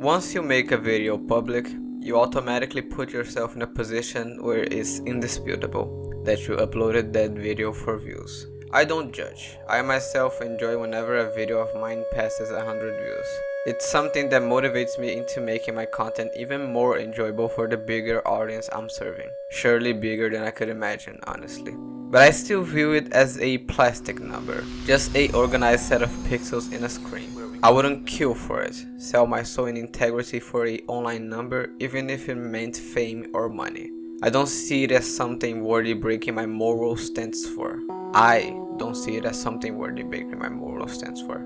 Once you make a video public, you automatically put yourself in a position where it's indisputable that you uploaded that video for views. I don't judge. I myself enjoy whenever a video of mine passes 100 views. It's something that motivates me into making my content even more enjoyable for the bigger audience I'm serving. Surely bigger than I could imagine, honestly. But I still view it as a plastic number, just a organized set of pixels in a screen. I wouldn't kill for it, sell my soul in integrity for a online number even if it meant fame or money. I don't see it as something worthy breaking my moral stance for. I don't see it as something worthy breaking my moral stance for.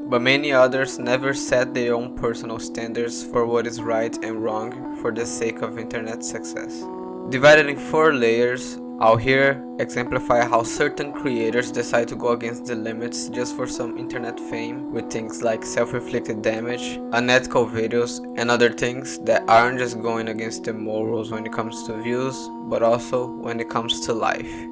But many others never set their own personal standards for what is right and wrong for the sake of internet success. Divided in 4 layers, I'll here exemplify how certain creators decide to go against the limits just for some internet fame with things like self-inflicted damage, unethical videos, and other things that aren't just going against the morals when it comes to views, but also when it comes to life.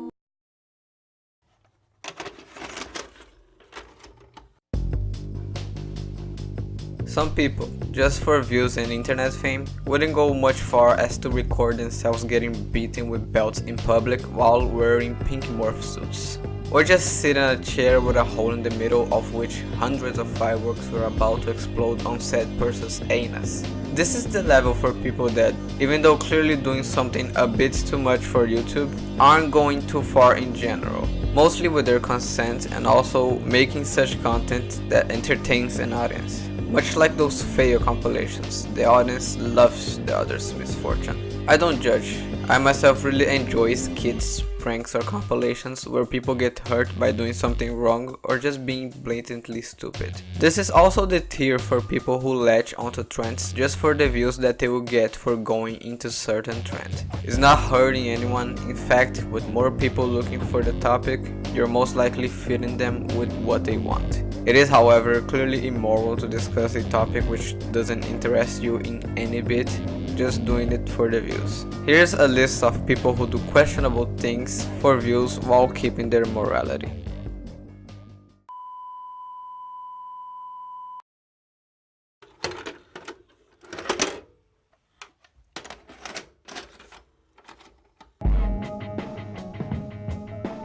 Some people, just for views and internet fame, wouldn't go much far as to record themselves getting beaten with belts in public while wearing pink morph suits. Or just sit in a chair with a hole in the middle of which hundreds of fireworks were about to explode on said person's anus. This is the level for people that, even though clearly doing something a bit too much for YouTube, aren't going too far in general. Mostly with their consent and also making such content that entertains an audience. Much like those fail compilations, the audience loves the other's misfortune. I don't judge. I myself really enjoy skits, pranks or compilations where people get hurt by doing something wrong or just being blatantly stupid. This is also the tier for people who latch onto trends just for the views that they will get for going into certain trend. It's not hurting anyone. In fact, with more people looking for the topic, you're most likely feeding them with what they want. It is, however, clearly immoral to discuss a topic which doesn't interest you in any bit, just doing it for the views. Here's a list of people who do questionable things for views while keeping their morality.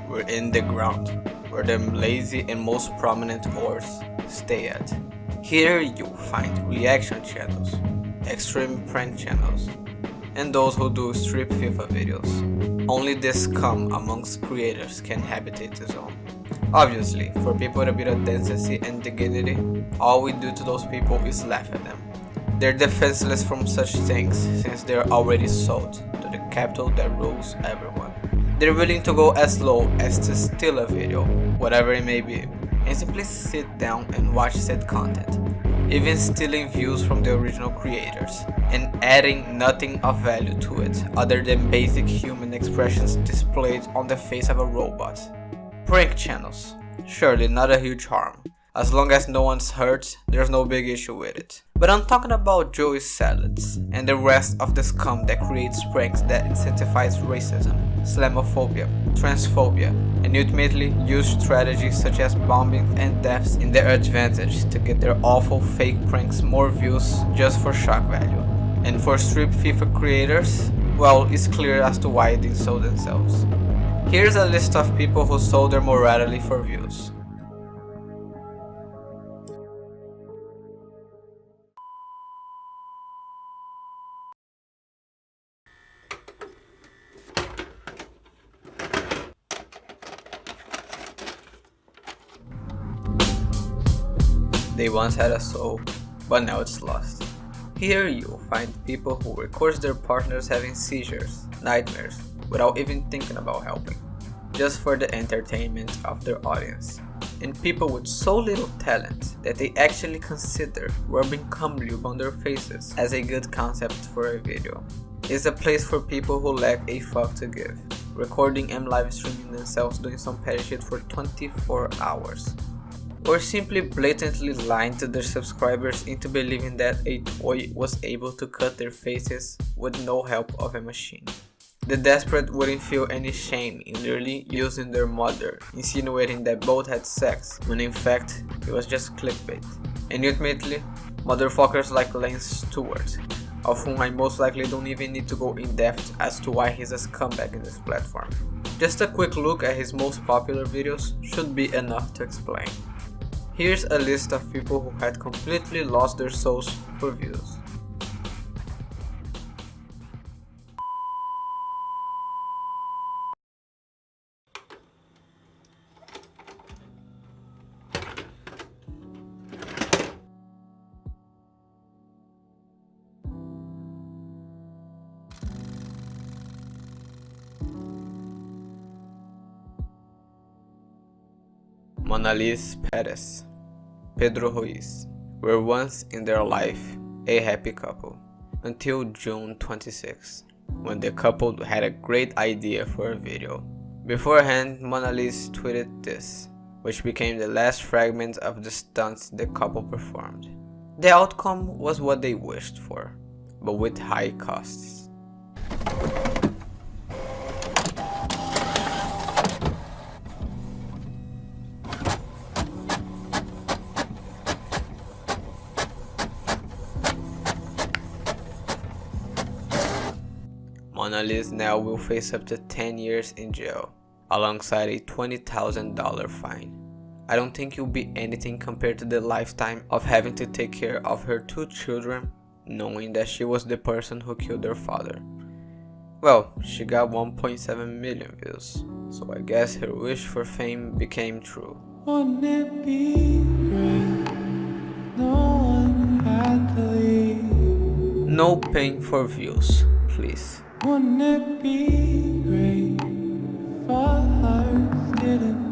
We're in the ground, where the lazy and most prominent ores stay at. Here you'll find reaction channels, extreme prank channels, and those who do strip FIFA videos. Only the scum amongst creators can habitate the zone. Obviously, for people with a bit of decency and dignity, all we do to those people is laugh at them. They're defenseless from such things since they're already sold to the capital that rules everyone. They're willing to go as low as to steal a video, whatever it may be, and simply sit down and watch said content, even stealing views from the original creators, and adding nothing of value to it other than basic human expressions displayed on the face of a robot. Prank channels, surely not a huge harm. As long as no one's hurt, there's no big issue with it. But I'm talking about Joey Salads and the rest of the scum that creates pranks that incentivize racism, Islamophobia, transphobia, and ultimately use strategies such as bombing and deaths in their advantage to get their awful fake pranks more views just for shock value. And for strip FIFA creators, well, it's clear as to why they sold themselves. Here's a list of people who sold their morality for views. They once had a soul, but now it's lost. Here you'll find people who record their partners having seizures, nightmares, without even thinking about helping, just for the entertainment of their audience. And people with so little talent that they actually consider rubbing cum lube on their faces as a good concept for a video. It's a place for people who lack a fuck to give, recording and live streaming themselves doing some petty shit for 24 hours. Or simply blatantly lying to their subscribers into believing that a toy was able to cut their faces with no help of a machine. The desperate wouldn't feel any shame in literally using their mother, insinuating that both had sex, when in fact it was just clickbait. And ultimately, Motherfuckers like Lance Stewart, of whom I most likely don't even need to go in depth as to why he's a scumbag in this platform. Just a quick look at his most popular videos should be enough to explain. Here's a list of people who had completely lost their souls for views. Monalise Perez, Pedro Ruiz were once in their life a happy couple, until June 26, when the couple had a great idea for a video. Beforehand, Monalise tweeted this, which became the last fragment of the stunts the couple performed. The outcome was what they wished for, but with high costs. Monalise now will face up to 10 years in jail, alongside a $20,000 fine. I don't think it will be anything compared to the lifetime of having to take care of her 2 children, knowing that she was the person who killed their father. Well, she got 1.7 million views, so I guess her wish for fame became true. Wouldn't it be great? No one had to leave. No paying for views, please. Wouldn't it be great if our hearts didn't